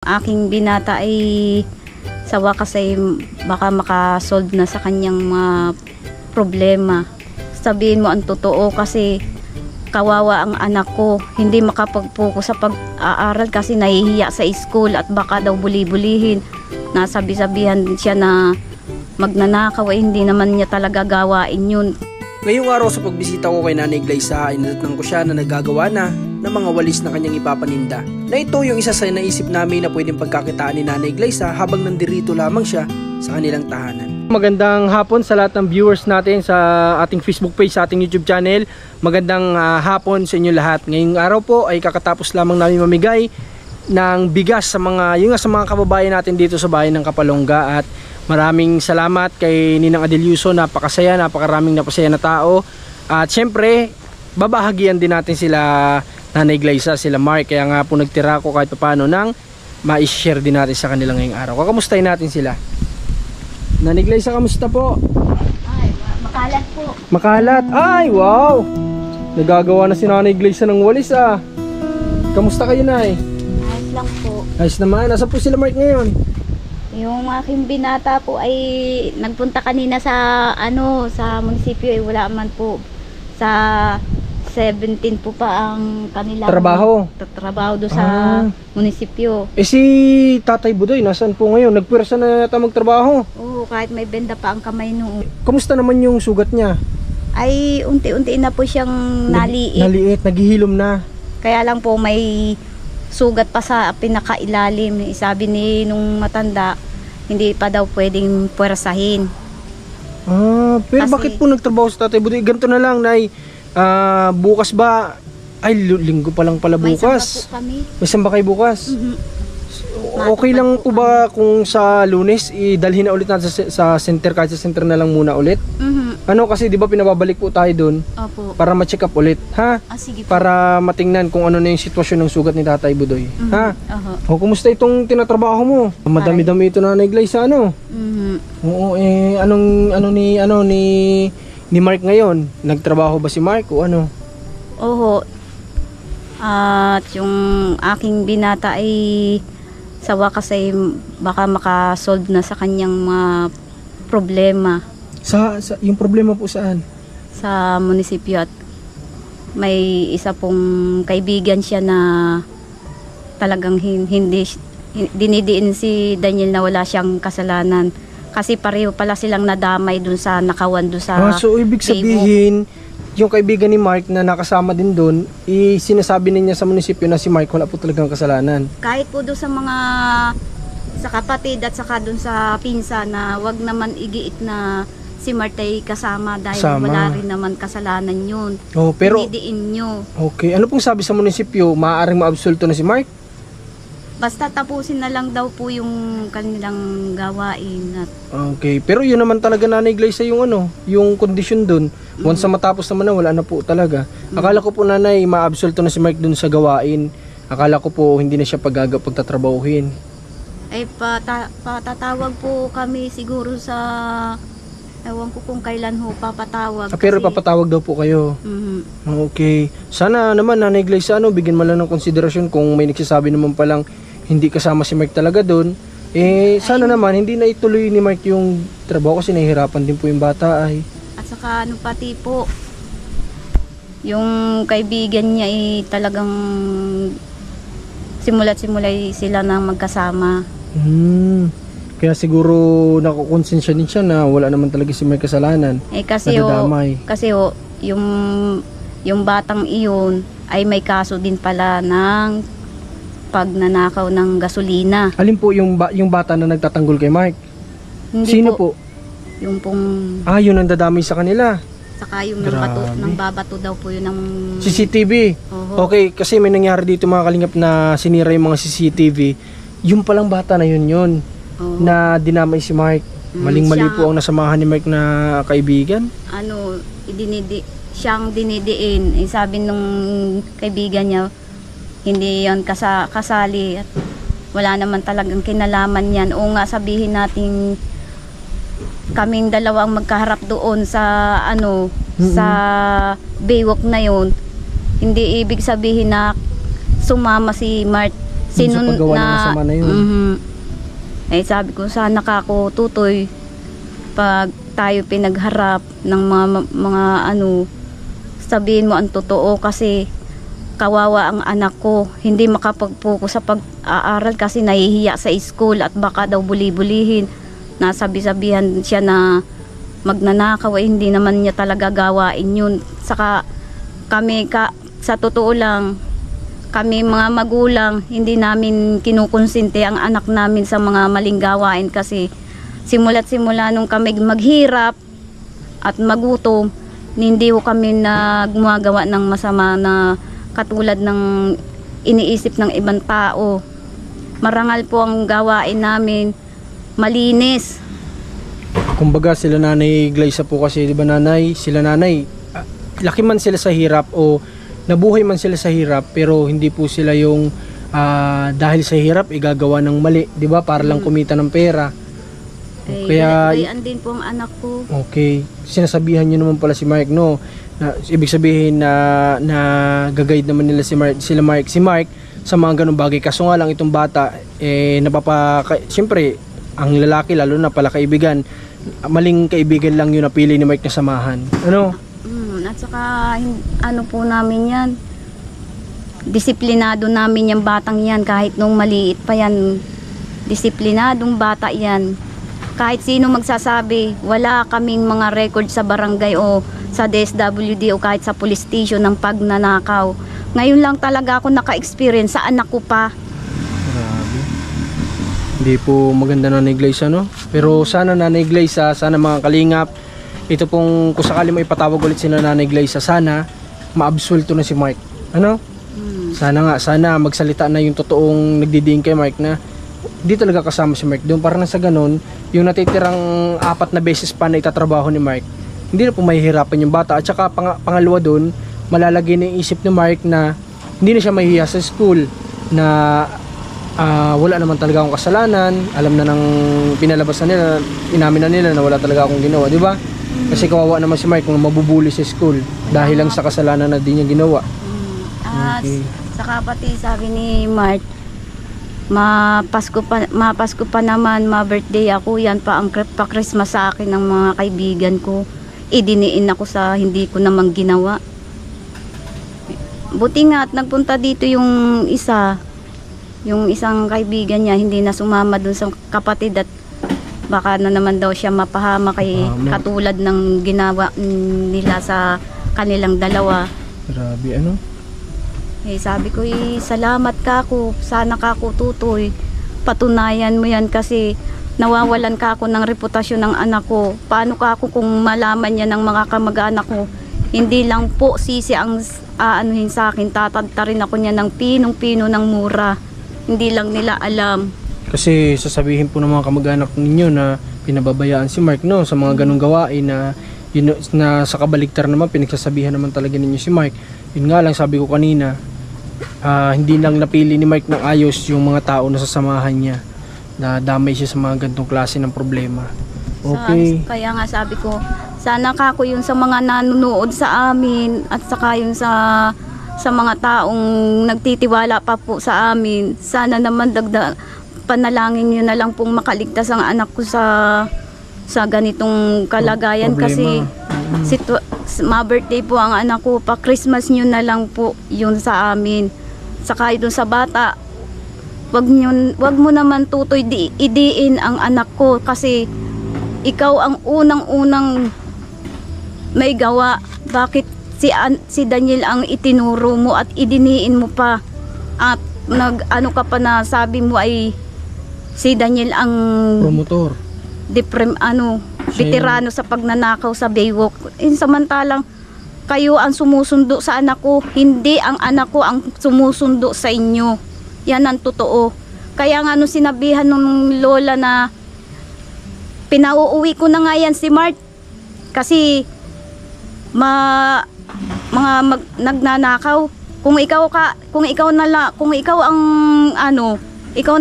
Aking binata ay sa wakas ay baka makasolve na sa kanyang mga problema. Sabihin mo ang totoo kasi kawawa ang anak ko. Hindi makapag-focus sa pag-aaral kasi nahihiya sa school at baka daw buli-bulihin. Nasabi-sabihan siya na magnanakaw ay hindi naman niya talaga gawain yun. Ngayong araw sa pagbisita ko kay Nanay Glyza ay nadatnan ko siya na nagagawa na ng mga walis na kanyang ipapaninda. Na ito yung isa sa naisip namin na pwedeng pagkakitaan ni Nanay Glyza habang nandirito lamang siya sa kanilang tahanan. Magandang hapon sa lahat ng viewers natin sa ating Facebook page, sa ating YouTube channel. Magandang hapon sa inyo lahat. Ngayong araw po ay kakatapos lamang namin mamigay ng bigas sa mga kababayan natin dito sa bayan ng Kapalongga, at maraming salamat kay Ninang Adelyuso. Napakasaya, napakaraming napasaya na tao. At syempre, babahagian din natin sila Nanay Glyza, sila Mark. Kaya nga po nagtira ko kahit paano nang ma-share din natin sa kanila ngayong araw. Kakamustahin natin sila. Nanay Glyza, kamusta po? Ay, makalat po. Makalat? Ay, wow! Nagagawa na si Nanay Glyza ng walis ah. Kamusta kayo, Nay? Ayos lang po. Ayos naman. Nasa po sila Mark ngayon? Yung aking binata po ay nagpunta kanina sa sa munisipyo, ay wala man po. Sa 17 po pa ang kanilang trabaho do sa munisipyo. Eh si Tatay Budoy, nasaan po ngayon? Nagpwersa na yata magtrabaho. Oo, kahit may benda pa ang kamay noon. Kamusta naman yung sugat niya? Ay unti-unti na po siyang naliit. Naliit, naghihilom na. Kaya lang po may sugat pa sa pinakailalim. Sabi ni nung matanda, hindi pa daw pwedeng puwersahin. Pero kasi, bakit po nagtrabaho sa Tatay Budoy? Ganito na lang, Nay. Bukas ba? Ay, linggo pa lang pala bukas. May samba kayo bukas? Okay lang po ba kung sa Lunes idalhin na ulit natin sa center, kahit sa center na lang muna ulit? Kasi di ba pinababalik po tayo doon? Opo. Para ma-check up ulit, ha? Sige po. Para matingnan kung ano na yung sitwasyon ng sugat ni Tatay Budoy, ha? Kumusta itong tinatrabaho mo? Madami-dami ito, Nanay Glyza, ano? Oo, ni Mark ngayon, nagtrabaho ba si Mark o ano? Oho. At yung aking binata ay sa wakas ay baka makasolve na sa kanyang mga problema. Yung problema po saan? Sa munisipyo, at may isa pong kaibigan siya na talagang hindi dinidiin si Daniel na wala siyang kasalanan. Kasi pareho pala silang nadamay dun sa nakawan dun sa so ibig sabihin, yung kaibigan ni Mark na nakasama din dun, sinasabi niya sa munisipyo na si Mark wala po talagang kasalanan. Kahit po dun sa mga sa kapatid at saka dun sa pinsa na wag naman igiit na si Mark ay kasama dahil wala rin naman kasalanan yun. Pero dinidiin nyo. Okay, ano pong sabi sa munisipyo? Maaaring maabsulto na si Mark? Basta tapusin na lang daw po yung kanilang gawain. Okay, pero yun naman talaga, Nanay Glyza, yung kondisyon dun. Once na matapos naman na, wala na po talaga. Akala ko po, Nanay, maabsulto na si Mark dun sa gawain. Akala ko po hindi na siya pagtatrabahuhin. Ay, patatawag po kami siguro sa, ewan ko kung kailan ho papatawag. Pero papatawag daw po kayo. Okay. Sana naman, Nanay Glyza, bigyan mo lang ng konsiderasyon kung may nagsasabi naman palang hindi kasama si Mark talaga doon. Sana naman hindi na ituloy ni Mark yung trabaho kasi nahihirapan din po yung bata ay. At saka pati po yung kaibigan niya ay talagang simula't sila na magkasama. Kaya siguro nakukonsensya din siya na wala naman talaga si Mark kasalanan. Kasi yung batang iyon ay may kaso din pala ng pagnanakaw ng gasolina. Alin po yung bata na nagtatanggol kay Mark? Hindi. Sino po? Yung pong yun ang dadamay sa kanila. Saka yung nang babato daw po yun ng CCTV. Okay, kasi may nangyari dito mga kalingap na sinira yung mga CCTV. Yung palang bata na yun na dinamay si Mark. Maling-mali po ang nasamahan ni Mark na kaibigan. Siyang dinidiin. Sabi nung kaibigan niya, hindi yan kasali at wala naman talagang kinalaman yan. O nga, sabihin natin kaming dalawang magkaharap doon sa sa baywalk na yun, hindi ibig sabihin na sumama si Mark sa paggawa ng masama na yun. Eh sabi ko sana ka ako tutoy pag tayo pinagharap ng mga ano, sabihin mo ang totoo kasi kawawa ang anak ko, hindi makapag-focus sa pag-aaral kasi nahihiya sa school at baka daw buli-bulihin. Nasabi-sabihan siya na magnanakaw, hindi naman niya talaga gawain yun. Saka kami sa totoo lang, kami mga magulang, hindi namin kinukonsente ang anak namin sa mga maling gawain kasi simula't simula nung kami maghirap at magutom, hindi ko kami na gumagawa ng masama na katulad ng iniisip ng ibang tao. Marangal po ang gawain namin, malinis. Kumbaga sila Nanay Glyza po kasi, di ba nanay, sila nanay, laki man sila sa hirap o nabuhay man sila sa hirap, pero hindi po sila yung dahil sa hirap igagawa ng mali, di ba? Para lang kumita ng pera. Kaya din po ang anak ko. Okay, sinasabihan niyo naman pala si Mark, no? Na, ibig sabihin na gagayad naman nila si Mark sa mga ganung bagay. Kaso nga lang itong bata siyempre ang lalaki lalo na pala kaibigan, maling kaibigan lang yun napili ni Mark na samahan. Ano? At saka ano po namin yan, disiplinado namin yung batang yan kahit nung maliit pa yan. Disiplinadong bata yan. Kahit sino magsasabi, wala kaming mga record sa barangay o sa DSWD o kahit sa police station ng pagnanakaw. Ngayon lang talaga ako naka-experience sa anak ko pa. Grabe. Hindi po maganda Nanay Glyza, no? Pero sana Nanay Glyza, sana mga kalingap, ito pong kung sakali mo ipatawag ulit si Nanay Glyza, sana maabsulto na si Mark. Ano? Sana magsalita na yung totoong nagdidiin kay Mark na di talaga kasama si Mark doon. Para na sa ganun, yung natitirang 4 na beses pa na itatrabaho ni Mark, hindi na po mahihirapan yung bata. At saka pangalawa doon, malalagay na yung isip ni Mark na hindi na siya mahihiya sa school, na wala naman talaga akong kasalanan, alam na ng pinalabas na nila, inamin na nila na wala talaga akong ginawa, di ba? Kasi kawawa naman si Mark kung mabubuli sa school dahil lang sa kasalanan na di niya ginawa. Okay. Saka pati sabi ni Mark, mapasko pa naman, ma-birthday ako, yan pa ang pa-Christmas sa akin ng mga kaibigan ko. Idiniin ako sa hindi ko naman ginawa. Buti nga at nagpunta dito yung isang kaibigan niya, hindi na sumama dun sa kapatid at baka na naman daw siya mapahama kay katulad ng ginawa nila sa kanilang dalawa. Grabe, ano? Eh, sabi ko, salamat ka ako, sana ka ako tutoy, patunayan mo yan kasi nawawalan ka ako ng reputasyon ng anak ko. Paano ka ako kung malaman niya ng mga kamag-anak ko? Hindi lang po sisi ang aanuhin sa akin, tatantarin ako niya ng pinong-pino ng mura. Hindi lang nila alam. Kasi sasabihin po ng mga kamag-anak ninyo na pinababayaan si Mark, no, sa mga ganung gawain na yun, na sa kabaligtar naman pinagsasabihan naman talaga ninyo si Mark. Yun nga lang sabi ko kanina, hindi lang napili ni Mark ng ayos yung mga tao na sasamahan niya, na damay siya sa mga gantong klase ng problema. Okay. Kaya nga sabi ko, sana kako yun sa mga nanonood sa amin at saka yun sa mga taong nagtitiwala pa po sa amin. Sana naman panalangin nyo na lang pong makaligtas ang anak ko sa ganitong kalagayan kasi ma-birthday po ang anak ko, pa Christmas nyo na lang po yun sa amin. Saka doon sa bata, wag mo naman tutoy idiin ang anak ko kasi ikaw ang unang-unang may gawa. Bakit si Daniel ang itinuro mo at idiniin mo pa at ano ka pa na sabi mo ay si Daniel ang promotor, veterano sa pagnanakaw sa Baywalk. Samantalang kayo ang sumusundo sa anak ko, hindi ang anak ko ang sumusundo sa inyo. Yan ang totoo. Kaya nga sinabihan ng lola na pinauuwi ko na nga yan si Mart kasi nagnanakaw. Kung ikaw na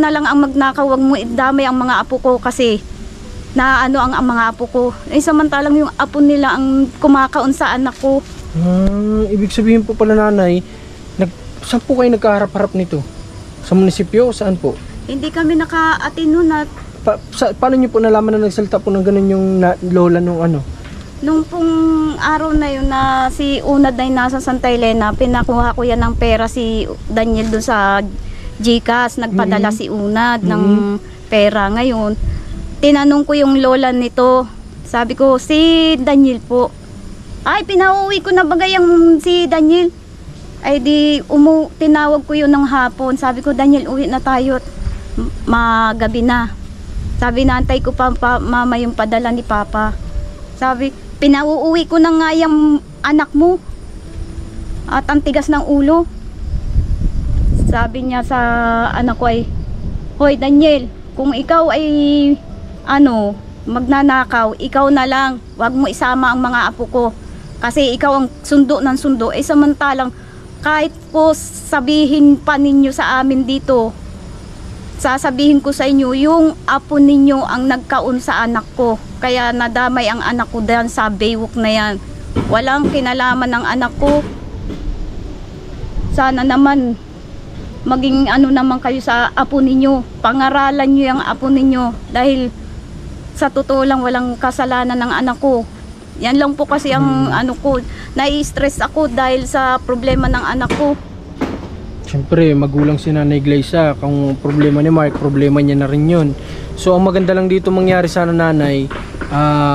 lang ang magnakaw, wag mo idamay ang mga apo ko kasi ang mga apo ko. Samantalang yung apo nila ang kumakaon sa anak ko. Ibig sabihin po pala nanay, saan po kayo nagkaharap-harap nito? Sa munisipyo? Saan po? Hindi kami naka-attend nun at Paano nyo po nalaman na nagsalita po ng ganun yung lola nung ano? nung pong araw na yun na si Unad na yung nasa Santa Elena, pinakuha ko yan ng pera si Daniel doon sa GCash. Nagpadala si Unad ng pera. Ngayon, tinanong ko yung lola nito. Sabi ko, si Daniel po. Ay, pinauwi ko na bagay ang si Daniel. Ay di, tinawag ko yun ng hapon. Sabi ko, Daniel, uwi na tayo. Magabi na. Sabi, naantay ko pa mama yung padala ni Papa. Sabi, pinauuwi ko na nga yung anak mo. At ang tigas ng ulo. Sabi niya sa anak ko ay, hoy Daniel, kung ikaw ay magnanakaw, ikaw na lang. Huwag mo isama ang mga apo ko. Kasi ikaw ang sundo ng sundo. Eh samantalang kahit po sabihin pa ninyo sa amin dito, sasabihin ko sa inyo, yung apo ninyo ang nagkaon sa anak ko. Kaya nadamay ang anak ko dyan sa baywalk na yan. Walang kinalaman ng anak ko. Sana naman maging naman kayo sa apo ninyo. Pangaralan nyo yung apo ninyo. Dahil sa totoo lang walang kasalanan ng anak ko. Yan lang po kasi ang ko. Nai-stress ako dahil sa problema ng anak ko. Siyempre, magulang si Nanay Glyza. Kung problema ni Mark, problema niya na rin yun. So, ang maganda lang dito mangyari sana, Nanay,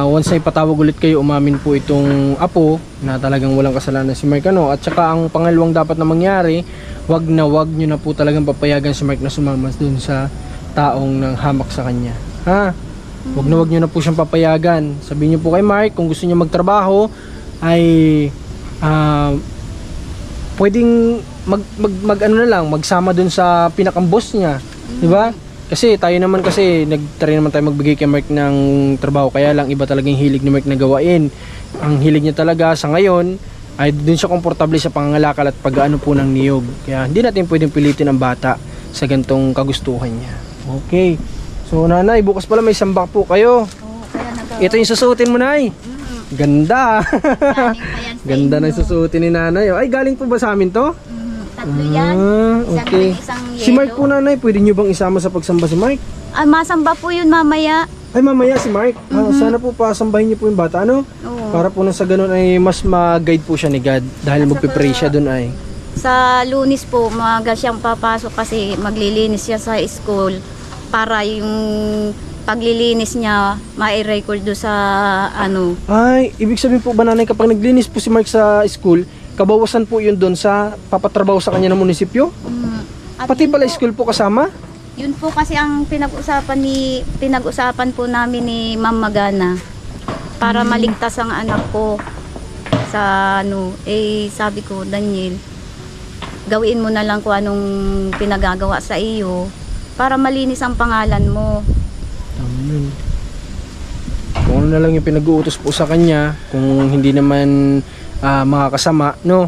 once na ipatawag ulit kayo, umamin po itong apo na talagang walang kasalanan si Mark. At saka ang pangalawang dapat na mangyari, wag nyo na po talagang papayagan si Mark na sumama dun sa taong nang hamak sa kanya. Ha? Wag nyo na po siyang papayagan. Sabihin nyo po kay Mark, kung gusto niya magtrabaho, ay pwedeng magsama dun sa pinakang-boss niya, di ba? Kasi tayo naman nagtry naman tayo magbigay kay Mark ng trabaho, kaya lang iba talagang hilig ni Mark na gawain. Ang hilig niya talaga sa ngayon ay dun siya komportable sa pangangalakal at pag-aano po ng niyog. Kaya hindi natin pwedeng pilitin ang bata sa gantong kagustuhan niya. Okay. So Nanay, bukas pala may sambak po kayo. Ito yung susuotin mo, Nay. Ganda. Ganda na susuotin ni Nanay. Ay, galing po ba sa amin to? Tatlo yan. Okay. Si Mark po, Nanay, pwede nyo bang isama sa pagsamba si Mark? Masamba po yun mamaya. Ay, mamaya si Mark. Sana po pasambahin niyo po yung bata, ano? Oo. Para po nang sa ganun ay mas mag-guide po siya ni God dahil magpipray siya dun ay. Sa Lunes po, maaga siyang papasok kasi maglilinis siya sa school para yung paglilinis niya mai-record do sa Ay, ibig sabihin po ba, Nanay, kapag naglinis po si Mark sa school, kabawasan po yun doon sa papatrabaho sa kanya ng munisipyo? At Pati yun pala po, school po kasama? Yun po kasi ang pinag-usapan po namin ni Ma'am Magana para maligtas ang anak ko sa sabi ko, Daniel, gawin mo na lang kung anong pinagagawa sa iyo para malinis ang pangalan mo. Amen. Kung ano na lang yung pinag-uutos po sa kanya, kung hindi naman makakasama, no?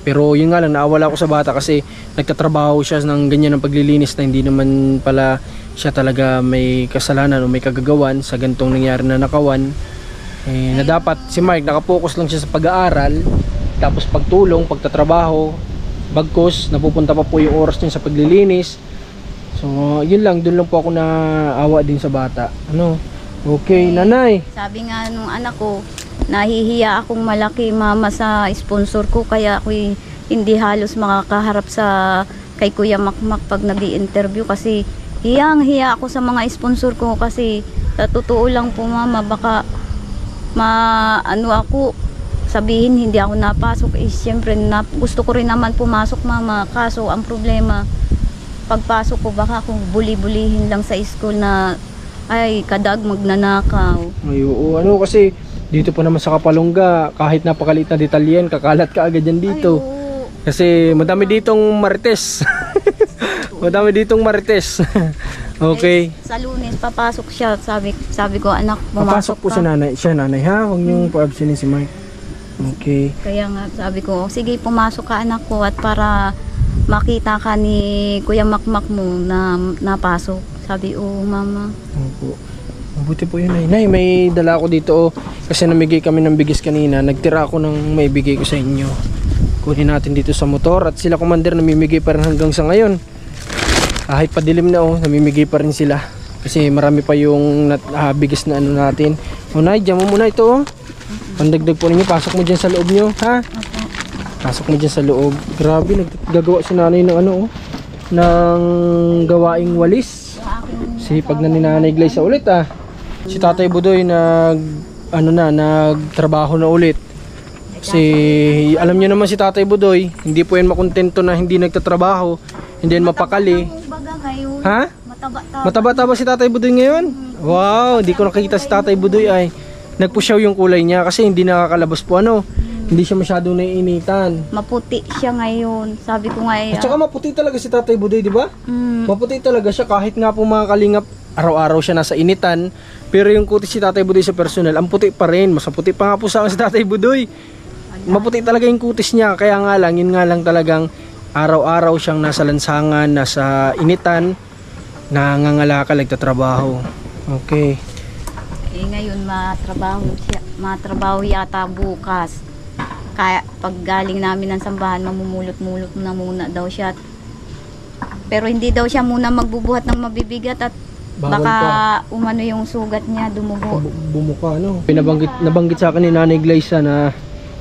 Pero yun nga lang, naawala ako sa bata kasi nagtatrabaho siya ng ganyan ng paglilinis na hindi naman pala siya talaga may kasalanan o may kagagawan sa gantong nangyari na nakawan. Na dapat si Mark nakapokus lang siya sa pag-aaral, tapos pagtulong, pagtatrabaho, bagkus napupunta pa po yung oras niya sa paglilinis. So yun lang, dun lang po ako naawa din sa bata. Okay, Nanay. Sabi nga nung anak ko, nahihiya akong malaki mama sa sponsor ko, kaya ako hindi halos makakaharap kay Kuya Makmak pag nag-i-interview kasi hiyang-hiya ako sa mga sponsor ko kasi sa totoo lang po mama, baka ako sabihin hindi ako napasok. Siyempre gusto ko rin naman pumasok mama, kaso ang problema pagpasok ko baka kung buli-bulihin lang sa school na ay kadag magnanakaw. Ay, oo, kasi dito po naman sa Kapalongga, kahit napakaliit na detalyen, kakalat ka agad yan dito. Kasi madami ditong marites. Madami ditong marites. Okay. Sa Lunes papasok siya, sabi ko, anak, papasok po ka. Siya nanay ha, huwag niyong pa-absinin si Mark. Okay. Kaya nga sabi ko, sige pumasok ka anak ko at para makita ka ni Kuya Makmak mo na napasok. Sabi, mama. Opo. Mabuti po yun, Nay. May dala ako dito kasi namigay kami ng bigis kanina. Nagtira ako ng maibigay ko sa inyo. Kunin natin dito sa motor at sila commander namimigay pa rin hanggang sa ngayon. Kahit padilim na namimigay pa rin sila. Kasi marami pa yung bigas na ano natin. Nay, dyan mo muna ito Pandagdag po ninyo, pasok mo dyan sa loob nyo, ha? Pasok mo dyan sa loob. Grabe, naggagawa si nanay ng ng gawaing walis. Sipag na ni Nanay Glyza ulit Si Tatay Budoy nagtrabaho na ulit. Kasi alam niyo naman si Tatay Budoy, hindi po yan makontento na hindi nagtatrabaho, hindi yan mapakali. Ha? Mataba-taba si Tatay Budoy ngayon? Wow, hindi ko nakikita si Tatay Budoy nagpusyaw yung kulay niya kasi hindi nakakalabas po hindi siya masyadong naiinitan. Maputi siya ngayon. Sabi ko nga At saka maputi talaga si Tatay Budoy, di ba? Maputi talaga siya kahit nga po mga kalingap, araw-araw siya nasa initan. Pero yung kutis si Tatay Budoy sa personal, ang puti pa rin. Mas maputi pa nga po sa akin si Tatay Budoy. Maputi talaga yung kutis niya. Kaya nga lang, yun nga lang talagang araw-araw siyang nasa lansangan, nasa initan, nangangalakal, nagtatrabaho. Okay. Ngayon matrabaho yata bukas. Kaya pag galing namin ng sambahan, mamumulot-mulot na muna daw siya. Pero hindi daw siya muna magbubuhat ng mabibigat at Bawal baka pa. umano yung sugat niya, dumugo. Bumuka, nabanggit sa akin ni Nanay Glyza na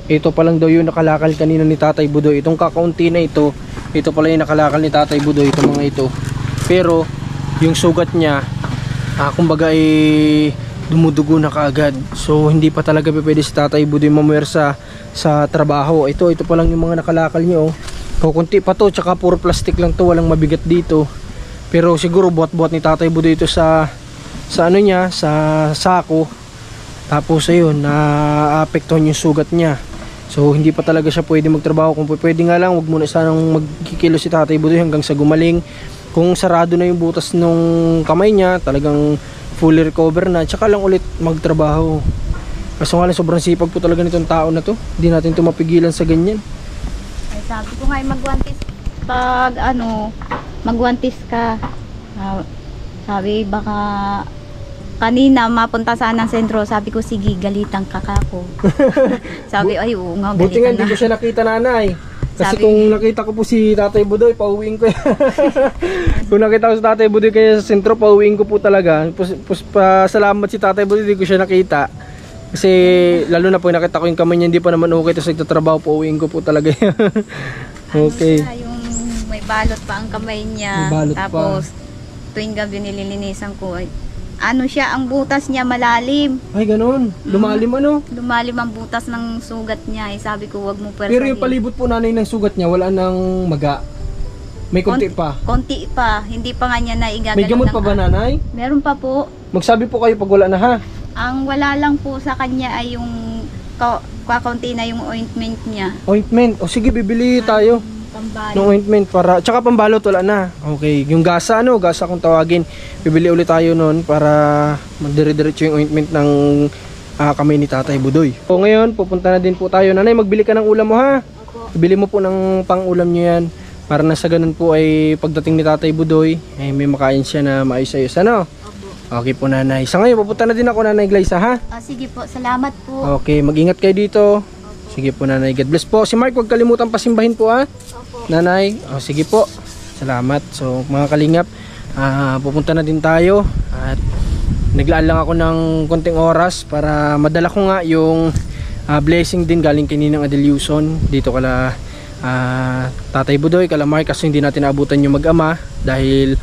ito pa lang daw yung nakalakal kanina ni Tatay Budoy. Itong kakaunti na ito pala yung nakalakal ni Tatay Budoy, itong mga ito. Pero yung sugat niya, kumbaga dumudugo na kaagad. So hindi pa talaga pwede si Tatay Budoy mamuwersa sa trabaho. Ito pa lang yung mga nakalakal niyo. Kukunti pa to, tsaka puro plastic lang to, walang mabigat dito. Pero siguro buhat-buhat ni Tatay Budoy ito sa niya, sa sako. Tapos ayun, naapektuhan yung sugat niya. So hindi pa talaga siya pwede magtrabaho. Kung pwede nga lang, wag muna sanang magkikilo si Tatay Budoy hanggang sa gumaling. Kung sarado na yung butas nung kamay niya, talagang fully recover na, tsaka lang ulit magtrabaho. Kaso nga lang, sobrang sipag po talaga nitong tao na to. Hindi natin ito mapigilan sa ganyan. Ay, sabi ko nga magwantis pag magwantis ka. Sabi baka kanina mapunta saan ng sentro, sabi ko sige, galitan ka kako. Sabi ay oo nga, galitan. Buti nga hindi ko siya nakita, nanay. Kasi kung nakita ko po si Tatay Budoy, pauwiin ko yan. Kung nakita ko si Tatay Budoy kaya sa sentro, pauwiin ko po talaga. Pasalamat si Tatay Budoy, hindi ko siya nakita. Kasi lalo na po nakita ko yung kamay niya, hindi pa naman okay. Tapos nagtatrabaho, pauwiin ko po talaga yan. Okay. Yung may balot pa ang kamay niya. Tapos tuwing gabi nililinisan ko, siya, ang butas niya malalim. Ay, ganun. Lumalim Lumalim ang butas ng sugat niya. Sabi ko, wag mo pwersahin. Pero yung palibot po nanay ng sugat niya, wala nang maga. May konti pa. Konti pa. Hindi pa nga niya naigagalaw. May gamot pa ba, nanay? Meron pa po. Magsabi po kayo pag wala na, ha? Ang wala lang po sa kanya ay yung kaunti na yung ointment niya. Ointment? O sige, bibili tayo. Pambalot. No ointment para, tsaka pambalot wala na. Okay, yung gasa gasa kung tawagin. Bibili ulit tayo noon para magdire-diretso yung ointment ng kamay ni Tatay Budoy. So ngayon, pupunta na din po tayo. Nanay, magbili ka ng ulam mo, ha? Bili mo po ng pang-ulam niyo yan. Para na sa ganun po ay pagdating ni Tatay Budoy, may makain siya na maayos-ayos. Okay po, nanay. Sa ngayon, pupunta na din ako, Nanay Glyza, ha? Sige po, salamat po. Okay, mag-ingat kayo dito. Sige po, nanay. God bless po. Si Mark, huwag kalimutan pasimbahin po, ha? Nanay, sige po. Salamat. So mga kalingap, pupunta na din tayo. At naglaan lang ako ng konting oras para madala ko nga yung blessing din galing kaninang Adeleuson dito kala Tatay Budoy, kala Mark, kasi hindi natin naabutan yung mag-ama dahil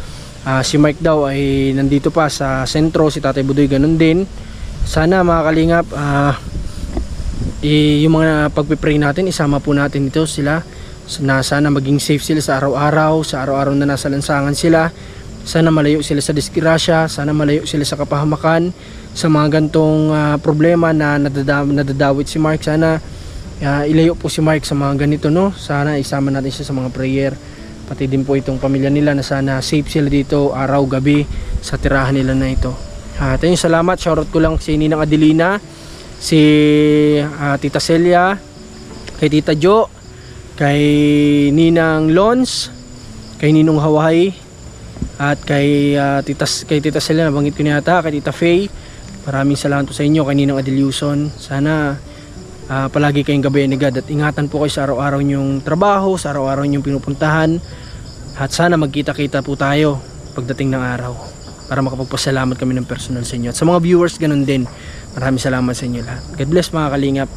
si Mark daw ay nandito pa sa sentro, si Tatay Budoy ganun din. Sana mga kalingap, yung mga pagpipray natin, isama po natin ito sila na sana maging safe sila sa araw-araw na nasa lansangan sila. Sana malayo sila sa disgrasya, sana malayo sila sa kapahamakan, sa mga gantong problema na nadadawit si Mark. Sana ilayo po si Mark sa mga ganito, no? Sana isama natin siya sa mga prayer, pati din po itong pamilya nila, na sana safe sila dito araw-gabi sa tirahan nila na ito. Tayong salamat. Shoutout ko lang si Ninang Adelina, si Tita Celia, kay Tita Jo, kay Ninang Lons, kay Ninong Hawaii, at kay Tita Celia, nabanggit ko na yata, kay Tita Faye. Maraming salamat po sa inyo, kay Ninang Adeleuson. Sana palagi kayong gabayan ni God at ingatan po kayo sa araw-araw nyong trabaho, sa araw-araw nyong pinupuntahan. At sana magkita-kita po tayo pagdating ng araw para makapagpasalamat kami ng personal sa inyo. At sa mga viewers, ganun din. Maraming salamat sa inyo lahat. God bless mga kalingap.